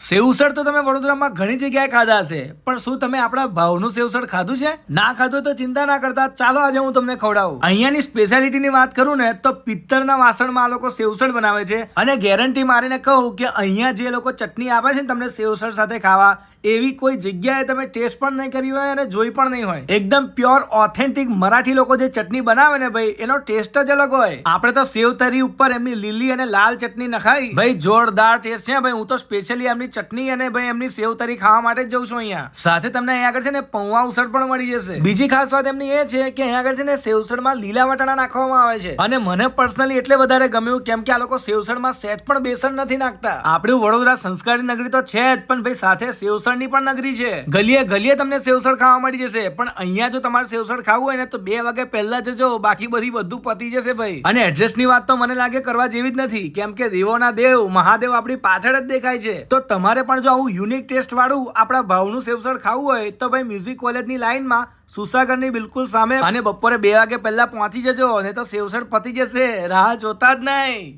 સેવસળ તો તમે વડોદરામાં ઘણી જગ્યાએ ખાધા હશે, પણ શું તમે આપણા ભાવનું સેવસળ ખાધું છે? ના ખાધું તો ચિંતા ના કરતા, ચાલો આજે હું તમને ખવડાવું. અહીંયાની સ્પેશિયાલિટીની વાત કરું ને તો પિત્તળના વાસણમાં આ લોકો સેવસળ બનાવે છે અને ગેરંટી મારીને કહું કે અહીંયા જે લોકો ચટણી આપે છે ને તમને સેવસળ સાથે ખાવા, એવી કોઈ જગ્યાએ તમે ટેસ્ટ પણ નહીં કરી હોય અને જોઈ પણ નહીં હોય. એકદમ પ્યોર ઓથેન્ટિક મરાઠી લોકો જે ચટણી બનાવે ને ભાઈ, એનો ટેસ્ટ જ અલગ હોય. આપણે તો સેવ તરી ઉપર એમની લીલી અને લાલ ચટણી નખાઈ, ભાઈ જોરદાર ટેસ્ટ છે ભાઈ. હું તો સ્પેશિયલી એમની ચટણી અને ભાઈ એમની સેવ તરી ખાવા માટે જ જઉં છું અહીંયા. સાથે તમને અહીંયા આગળ છે ને પૌવા ઉસળ પણ મળી જશે. બીજી ખાસ વાત એમની એ છે કે અહીંયા આગળ છે ને સેવસળમાં લીલા વટાણા નાખવામાં આવે છે અને મને પર્સનલી એટલે વધારે ગમ્યું કેમ કે આ લોકો સેવસળમાં સહેજ પણ બેસન નથી નાખતા. આપણું વડોદરા સંસ્કારી નગરી તો છે જ, પણ ભાઈ સાથે સેવસળ ની પણ નગરી છે. ગલીએ ગલીએ તમને સેવસળ ખાવા મળી જશે. પણ અહીંયા જો તમારે સેવસળ ખાવું હોય ને તો 2 વાગે પહેલા જજો, બાકી બધું પતી જશે ભાઈ. અને એડ્રેસ ની વાત તો મને લાગે કરવા જેવી જ નથી, કેમ કે દેવોના દેવ મહાદેવ આપણી પાછળ જ દેખાય છે. તો તમારે પણ જો આવું યુનિક ટેસ્ટ વાળું આપણા ભાવનું સેવસળ ખાવું હોય તો ભાઈ મ્યુઝિક કોલેજની લાઈનમાં સુસાગરની બિલકુલ સામે અને બપોરે 2 વાગે પહેલા પહોંચી જજો, અને તો સેવસળ પતી જશે. રાહ જોતા જ નહીં.